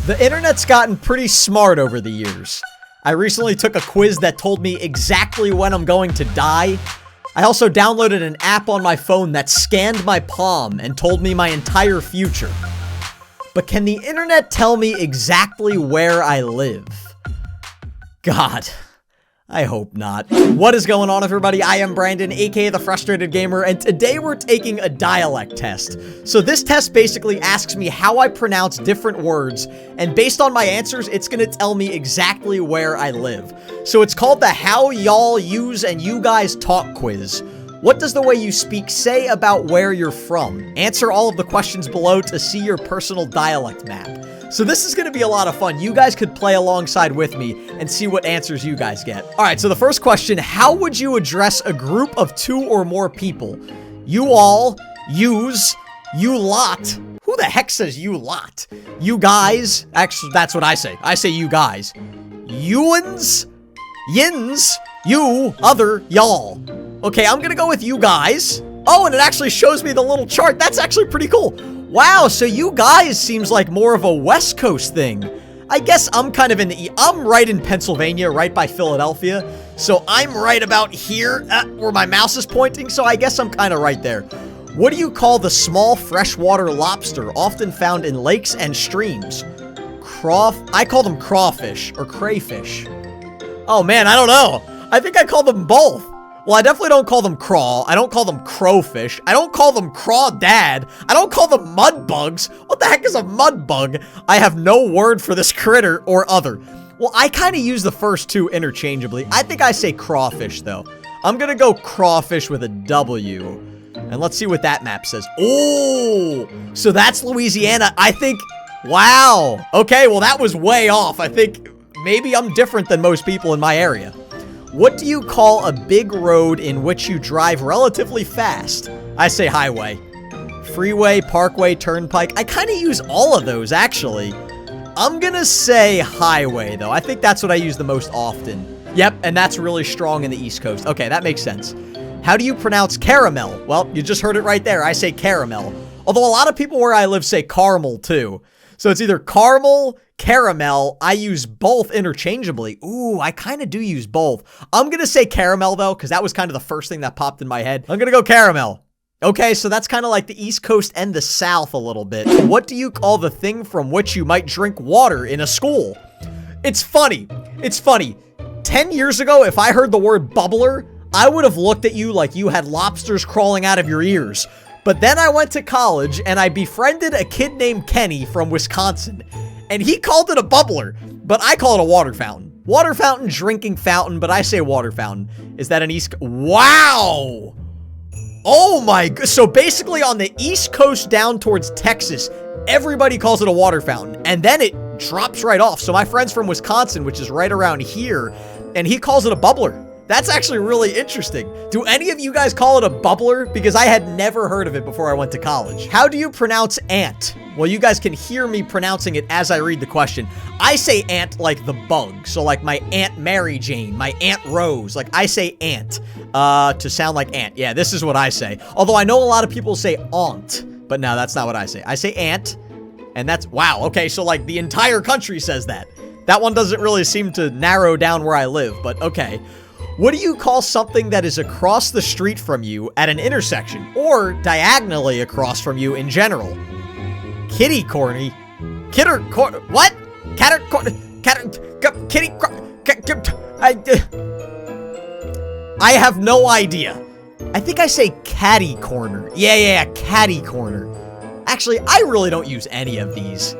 The internet's gotten pretty smart over the years. I recently took a quiz that told me exactly when I'm going to die. I also downloaded an app on my phone that scanned my palm and told me my entire future. But can the internet tell me exactly where I live? God, I hope not. What is going on, everybody? I am Brandon, aka The Frustrated Gamer, and today we're taking a dialect test. So this test basically asks me how I pronounce different words, and based on my answers, it's gonna tell me exactly where I live. So it's called the How Y'all Use and You Guys Talk quiz. What does the way you speak say about where you're from? Answer all of the questions below to see your personal dialect map. So this is going to be a lot of fun. You guys could play alongside with me and see what answers you guys get. All right, so the first question, how would you address a group of 2 or more people? You all, yous, you lot. Who the heck says you lot? You guys. Actually, that's what I say. I say you guys. Youans, yins, you, other, y'all. Okay, I'm gonna go with you guys. Oh, and it actually shows me the little chart. That's actually pretty cool. Wow, so you guys seems like more of a West Coast thing. I guess I'm kind of in the I'm right in Pennsylvania, right by Philadelphia. So I'm right about here where my mouse is pointing, so I guess I'm kind of right there. What do you call the small freshwater lobster often found in lakes and streams? I call them crawfish or crayfish. Oh man, I don't know. I think I call them both. Well, I definitely don't call them craw. I don't call them crowfish. I don't call them crawdad. I don't call them mud bugs. What the heck is a mud bug? I have no word for this critter or other. Well, I kind of use the first two interchangeably. I think I say crawfish, though. I'm going to go crawfish with a W. And let's see what that map says. Oh, so that's Louisiana. I think, wow. Okay, well, that was way off. I think maybe I'm different than most people in my area. What do you call a big road in which you drive relatively fast? I say highway. Freeway, parkway, turnpike. I kind of use all of those, actually. I'm gonna say highway, though. I think that's what I use the most often. Yep, and that's really strong in the East Coast. Okay, that makes sense. How do you pronounce caramel? Well, you just heard it right there. I say caramel. Although a lot of people where I live say caramel, too. So it's either caramel, caramel. I use both interchangeably. Ooh, I kind of do use both. I'm going to say caramel, though, because that was kind of the first thing that popped in my head. I'm going to go caramel. Okay, so that's kind of like the East Coast and the South a little bit. What do you call the thing from which you might drink water in a school? It's funny. It's funny. 10 years ago, if I heard the word bubbler, I would have looked at you like you had lobsters crawling out of your ears. But then I went to college and I befriended a kid named Kenny from Wisconsin. And he called it a bubbler, but I call it a water fountain. Water fountain, drinking fountain, but I say water fountain. Is that an East? Wow. Oh my, so basically on the East Coast down towards Texas, everybody calls it a water fountain. And then it drops right off. So my friend's from Wisconsin, which is right around here, and he calls it a bubbler. That's actually really interesting. Do any of you guys call it a bubbler? Because I had never heard of it before I went to college. How do you pronounce ant? Well, you guys can hear me pronouncing it as I read the question. I say ant like the bug. So like my Aunt Mary Jane, my Aunt Rose. Like I say ant to sound like ant. Yeah, this is what I say. Although I know a lot of people say aunt, but no, that's not what I say. I say ant, and that's, wow. Okay, so like the entire country says that. That one doesn't really seem to narrow down where I live, but okay. What do you call something that is across the street from you at an intersection or diagonally across from you in general? Kitty corny. Kitter corn. What? Catter corn. Kitty. I have no idea. I think I say catty corner. Yeah, catty corner. Actually, I really don't use any of these.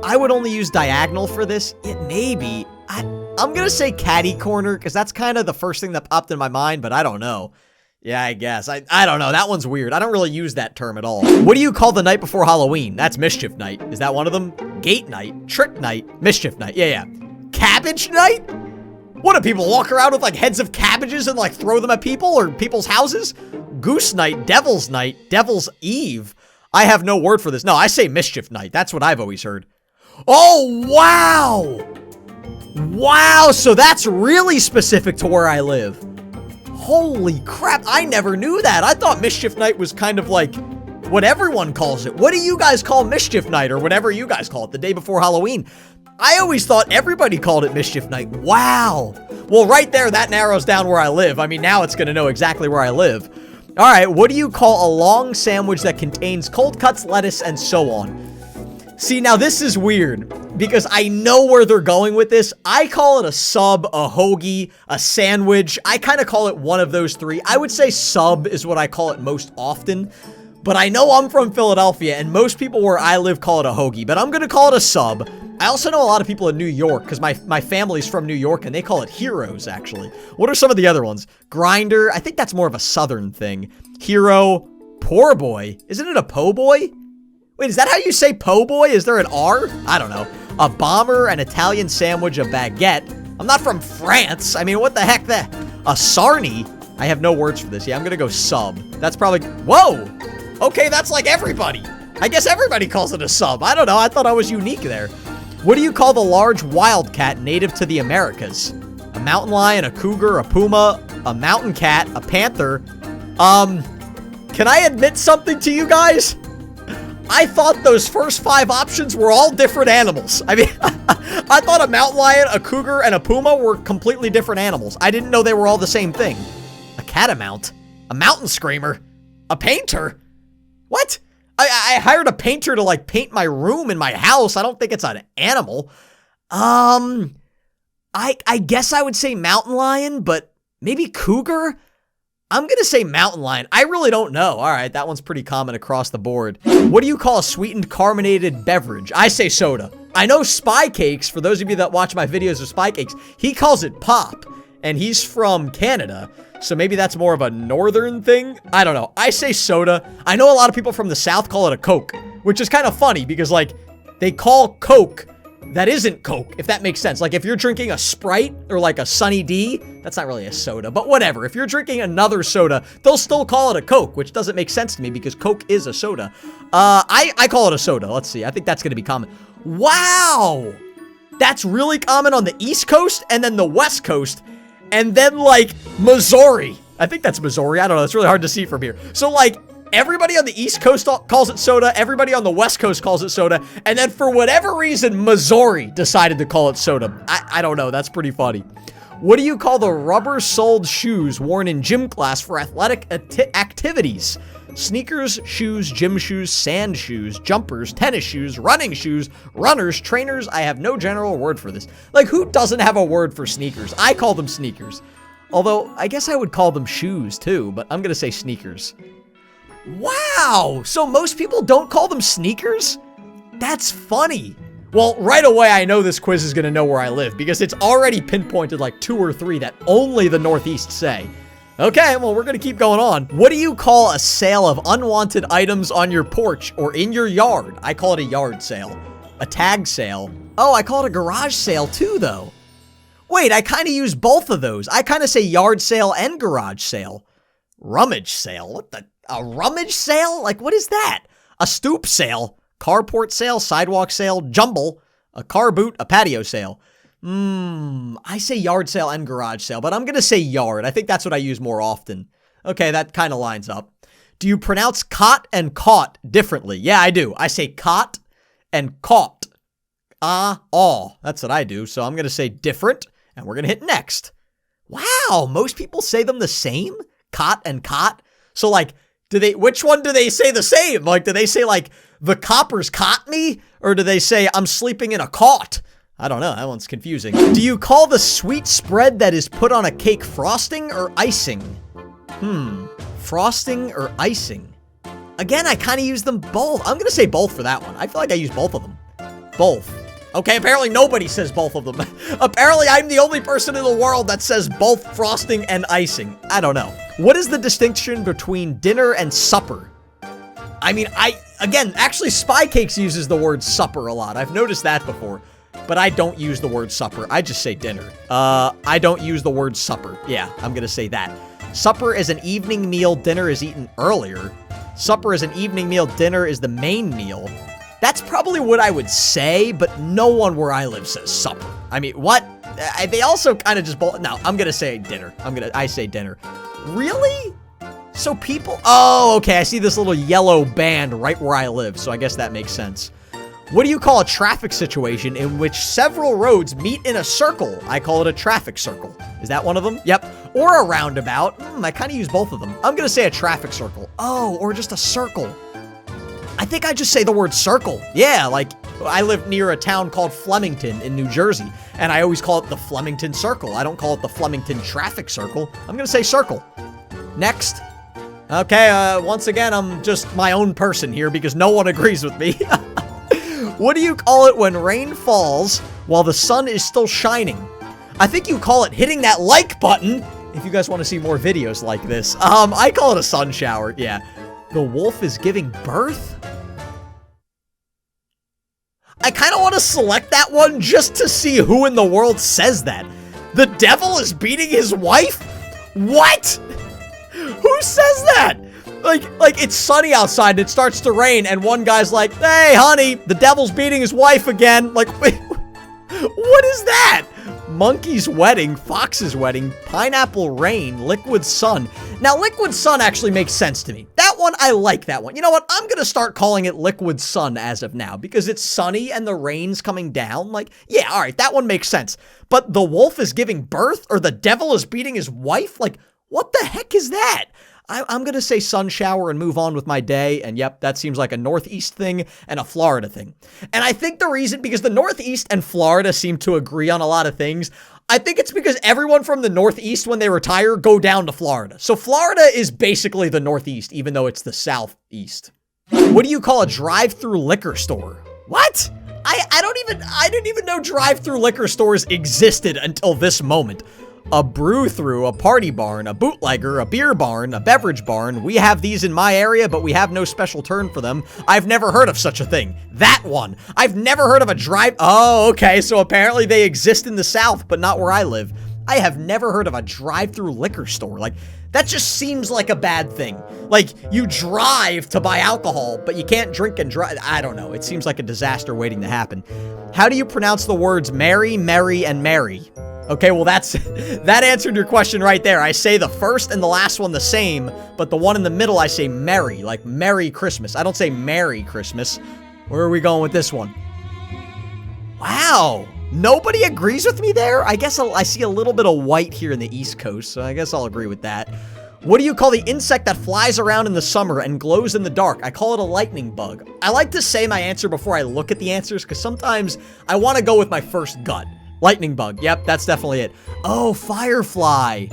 I would only use diagonal for this. It maybe. I'm gonna say catty corner because that's kind of the first thing that popped in my mind, but I don't know. Yeah, I guess. I don't know. That one's weird. I don't really use that term at all. What do you call the night before Halloween? That's mischief night. Is that one of them? Gate night, trick night, mischief night. Yeah. Cabbage night? What do people walk around with like heads of cabbages and like throw them at people or people's houses? Goose night, devil's eve. I have no word for this. No, I say mischief night. That's what I've always heard. Oh, wow. Wow, so that's really specific to where I live. Holy crap, I never knew that. I thought Mischief Night was kind of like what everyone calls it. What do you guys call Mischief Night, or whatever you guys call it, the day before Halloween? I always thought everybody called it Mischief Night. Wow. Well, right there, that narrows down where I live. I mean, now it's gonna know exactly where I live. All right, what do you call a long sandwich that contains cold cuts, lettuce, and so on? See, now this is weird, because I know where they're going with this. I call it a sub, a hoagie, a sandwich. I kind of call it one of those three. I would say sub is what I call it most often. But I know I'm from Philadelphia, and most people where I live call it a hoagie, but I'm going to call it a sub. I also know a lot of people in New York, because my family's from New York, and they call it heroes, actually. What are some of the other ones? Grinder, I think that's more of a southern thing. Hero, poor boy. Isn't it a po' boy? Wait, is that how you say po' boy? Is there an R? I don't know. A bomber, an Italian sandwich, a baguette. I'm not from France. I mean, what the heck that? A sarnie? I have no words for this. Yeah, I'm going to go sub. That's probably... Whoa! Okay, that's like everybody. I guess everybody calls it a sub. I don't know. I thought I was unique there. What do you call the large wildcat native to the Americas? A mountain lion, a cougar, a puma, a mountain cat, a panther. Can I admit something to you guys? I thought those first 5 options were all different animals. I mean, I thought a mountain lion, a cougar, and a puma were completely different animals. I didn't know they were all the same thing. A catamount, a mountain screamer, a painter. What? I hired a painter to, like, paint my room in my house. I don't think it's an animal. I guess I would say mountain lion, but maybe cougar? I'm going to say mountain lion. I really don't know. All right, that one's pretty common across the board. What do you call a sweetened carbonated beverage? I say soda. I know Spy Cakes, for those of you that watch my videos of Spy Cakes, he calls it pop, and he's from Canada. So maybe that's more of a northern thing? I don't know. I say soda. I know a lot of people from the South call it a Coke, which is kind of funny because, like, they call Coke that isn't Coke, if that makes sense. Like, if you're drinking a Sprite or, like, a Sunny D, that's not really a soda, but whatever. If you're drinking another soda, they'll still call it a Coke, which doesn't make sense to me because Coke is a soda. I call it a soda. Let's see. I think that's going to be common. Wow! That's really common on the East Coast and then the West Coast. And then, like, Missouri. I think that's Missouri. I don't know. It's really hard to see from here. So, like, everybody on the East Coast calls it soda. Everybody on the West Coast calls it soda. And then, for whatever reason, Missouri decided to call it soda. I don't know. That's pretty funny. What do you call the rubber-soled shoes worn in gym class for athletic activities? Sneakers, shoes, gym shoes, sand shoes, jumpers, tennis shoes, running shoes, runners, trainers. I have no general word for this. Like, who doesn't have a word for sneakers? I call them sneakers. Although, I guess I would call them shoes too, but I'm gonna say sneakers. Wow! So most people don't call them sneakers? That's funny. Well, right away, I know this quiz is gonna know where I live because it's already pinpointed like 2 or 3 that only the Northeast say. Okay, well, we're gonna keep going on. What do you call a sale of unwanted items on your porch or in your yard? I call it a yard sale. A tag sale. Oh, I call it a garage sale too, though. Wait, I kind of use both of those. I kind of say yard sale and garage sale. Rummage sale? What the? A rummage sale? Like, what is that? A stoop sale. Carport sale, sidewalk sale, jumble. A car boot, a patio sale. I say yard sale and garage sale, but I'm going to say yard. I think that's what I use more often. Okay, that kind of lines up. Do you pronounce cot and caught differently? Yeah, I do. I say cot and caught. That's what I do. So I'm going to say different, and we're going to hit next. Wow, most people say them the same? Cot and cot? So, like, which one do they say the same? Like, do they say, like, the coppers caught me? Or do they say, I'm sleeping in a cot? I don't know. That one's confusing. Do you call the sweet spread that is put on a cake frosting or icing? Frosting or icing? Again, I kind of use them both. I'm going to say both for that one. I feel like I use both of them. Both. Okay, apparently nobody says both of them. Apparently I'm the only person in the world that says both frosting and icing. I don't know. What is the distinction between dinner and supper? I mean, again, actually Spy Cakes uses the word supper a lot. I've noticed that before. But I don't use the word supper. I just say dinner. I don't use the word supper. Yeah, I'm gonna say that. Supper is an evening meal. Dinner is eaten earlier. Supper is an evening meal. Dinner is the main meal. That's probably what I would say, but no one where I live says supper. I mean, what? They also kind of just no, I'm gonna say dinner. I say dinner. Really? So people, oh, okay, I see this little yellow band right where I live, so I guess that makes sense. What do you call a traffic situation in which several roads meet in a circle? I call it a traffic circle. Is that one of them? Yep. Or a roundabout. I kind of use both of them. I'm going to say a traffic circle. Oh, or just a circle. I think I just say the word circle. Yeah, like I live near a town called Flemington in New Jersey, and I always call it the Flemington Circle. I don't call it the Flemington Traffic Circle. I'm going to say circle. Next. Okay, once again, I'm just my own person here because no one agrees with me. What do you call it when rain falls while the sun is still shining? I think you call it hitting that like button. If you guys want to see more videos like this, I call it a sun shower. Yeah. The wolf is giving birth? I kind of want to select that one just to see who in the world says that. The devil is beating his wife? What? Who says that? Like it's sunny outside and it starts to rain and one guy's like, hey, honey, the devil's beating his wife again. Like, wait, what is that? Monkey's wedding, fox's wedding, pineapple rain, liquid sun. Now, liquid sun actually makes sense to me. That one, I like that one. You know what? I'm going to start calling it liquid sun as of now because it's sunny and the rain's coming down. Like, yeah, all right, that one makes sense. But the wolf is giving birth or the devil is beating his wife? Like, what the heck is that? I'm going to say sun shower and move on with my day. And yep, that seems like a Northeast thing and a Florida thing. And I think the reason, because the Northeast and Florida seem to agree on a lot of things, I think it's because everyone from the Northeast, when they retire, go down to Florida. So Florida is basically the Northeast, even though it's the Southeast. What do you call a drive-through liquor store? What? I didn't even know drive-through liquor stores existed until this moment. A brew-through, a party barn, a bootlegger, a beer barn, a beverage barn. We have these in my area, but we have no special term for them. I've never heard of such a thing. That one. I've never heard of a drive... Oh, okay, so apparently they exist in the South, but not where I live. I have never heard of a drive-through liquor store. Like, that just seems like a bad thing. Like, you drive to buy alcohol, but you can't drink and drive. I don't know. It seems like a disaster waiting to happen. How do you pronounce the words Mary, Mary, and Mary? Okay, well, that answered your question right there. I say the first and the last one the same, but the one in the middle I say Merry, like Merry Christmas. I don't say Merry Christmas. Where are we going with this one? Wow, nobody agrees with me there? I guess I see a little bit of white here in the East Coast, so I guess I'll agree with that. What do you call the insect that flies around in the summer and glows in the dark? I call it a lightning bug. I like to say my answer before I look at the answers, because sometimes I want to go with my first gut. Lightning bug. Yep, that's definitely it. Oh, firefly.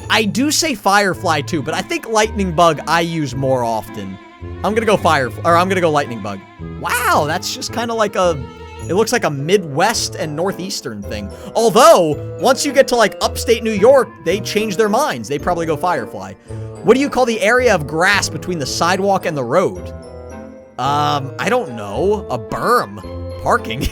I do say firefly too, but I think lightning bug I use more often. I'm gonna go I'm gonna go lightning bug. Wow, that's just kind of like it looks like a Midwest and Northeastern thing. Although, once you get to like upstate New York, they change their minds. They probably go firefly. What do you call the area of grass between the sidewalk and the road? I don't know. A berm. Parking.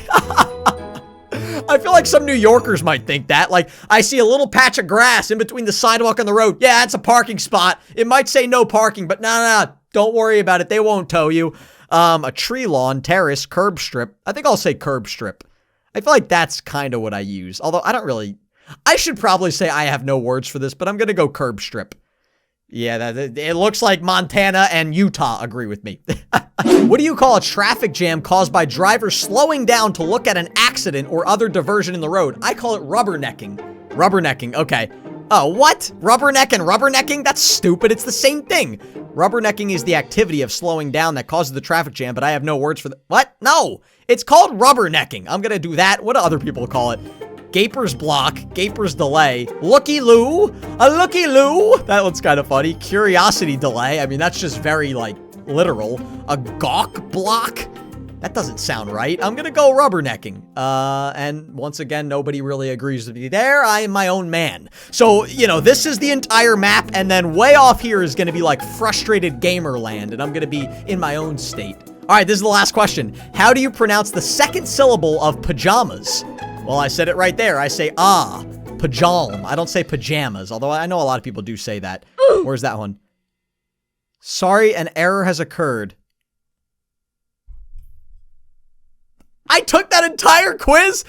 I feel like some New Yorkers might think that. Like, I see a little patch of grass in between the sidewalk and the road. Yeah, that's a parking spot. It might say no parking, but no, don't worry about it. They won't tow you. A tree lawn, terrace, curb strip. I think I'll say curb strip. I feel like that's kind of what I use. Although I should probably say I have no words for this, but I'm going to go curb strip. Yeah, it looks like Montana and Utah agree with me. What do you call a traffic jam caused by drivers slowing down to look at an accident or other diversion in the road? I call it rubbernecking. Rubbernecking, okay. Oh, what? Rubberneck and rubbernecking? That's stupid. It's the same thing. Rubbernecking is the activity of slowing down that causes the traffic jam, but I have no words for what? No, it's called rubbernecking. I'm gonna do that. What do other people call it? Gaper's block, Gaper's delay, looky-loo, a looky-loo. That one's kind of funny. Curiosity delay. I mean, that's just very, like, literal. A gawk block? That doesn't sound right. I'm gonna go rubbernecking. And once again, nobody really agrees with me there. I am my own man. So, you know, this is the entire map, and then way off here is gonna be, like, frustrated gamer land, and I'm gonna be in my own state. All right, this is the last question. How do you pronounce the second syllable of pajamas? Well, I said it right there. I say, pajam. I don't say pajamas, although I know a lot of people do say that. Where's that one? Sorry, an error has occurred. I took that entire quiz,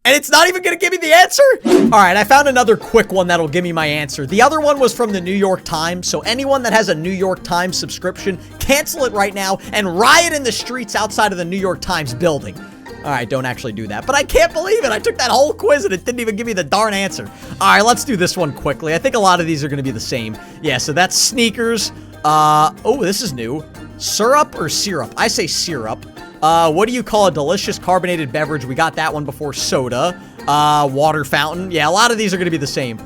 And it's not even gonna give me the answer? All right, I found another quick one that'll give me my answer. The other one was from the New York Times, so anyone that has a New York Times subscription, cancel it right now and riot in the streets outside of the New York Times building. All right, don't actually do that, but I can't believe it. I took that whole quiz and it didn't even give me the darn answer. All right, let's do this one quickly. I think a lot of these are gonna be the same. Yeah, so that's sneakers. Oh, this is new. Syrup or syrup? I say syrup. What do you call a delicious carbonated beverage? We got that one before. Soda. Water fountain. Yeah, a lot of these are gonna be the same.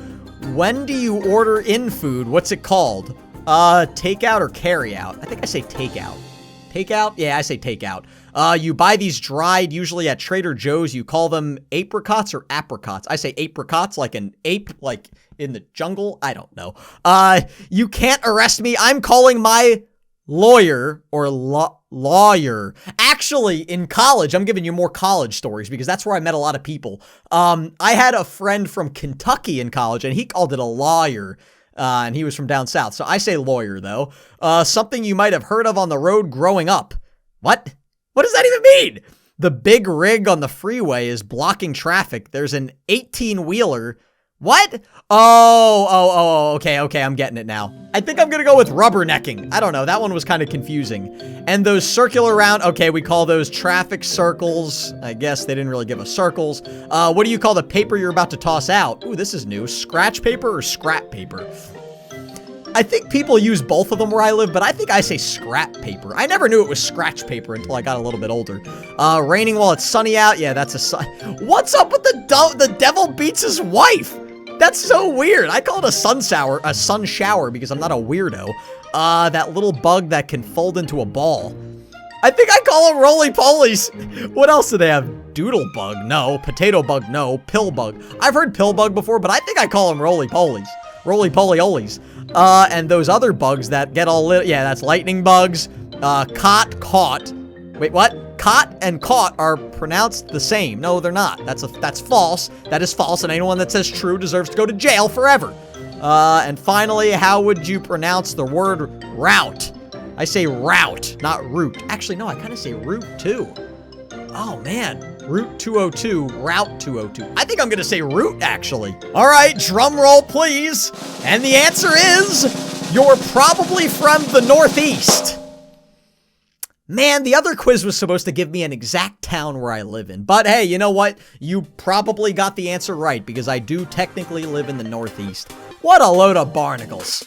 When do you order in food? What's it called? Takeout or carry out? I think I say takeout. Takeout? Yeah, I say takeout. You buy these dried, usually at Trader Joe's. You call them apricots or apricots. I say apricots, like an ape, like in the jungle. I don't know. You can't arrest me. I'm calling my lawyer or lawyer. Actually, in college, I'm giving you more college stories because that's where I met a lot of people. I had a friend from Kentucky in college and he called it a lawyer. And he was from down south. So I say lawyer though. Something you might have heard of on the road growing up. What? What does that even mean? The big rig on the freeway is blocking traffic. There's an 18-wheeler. What? Oh, okay, I'm getting it now. I think I'm gonna go with rubbernecking. I don't know, that one was kind of confusing. And those circular round, okay, we call those traffic circles. I guess they didn't really give us circles. What do you call the paper you're about to toss out? Ooh, this is new. Scratch paper or scrap paper? I think people use both of them where I live, but I think I say scrap paper. I never knew it was scratch paper until I got a little bit older. Raining while it's sunny out. Yeah, that's a sun. What's up with the devil beats his wife? That's so weird. I call it a sun shower because I'm not a weirdo. That little bug that can fold into a ball. I think I call them roly-polies. What else do they have? Doodle bug? No. Potato bug? No. Pill bug. I've heard pill bug before, but I think I call them roly-polies. Roly-poly-olies. And those other bugs that get all lit. Yeah, that's lightning bugs. Caught. Wait, what? Caught and caught are pronounced the same. No, they're not. That's false. That is false, and anyone that says true deserves to go to jail forever. And finally, how would you pronounce the word route? I say route, not route. Actually, no, I kind of say route too. Oh man, Route 202, Route 202. I think I'm gonna say route, actually. All right, drum roll, please. And the answer is, you're probably from the Northeast. Man, the other quiz was supposed to give me an exact town where I live in. But hey, you know what? You probably got the answer right because I do technically live in the Northeast. What a load of barnacles.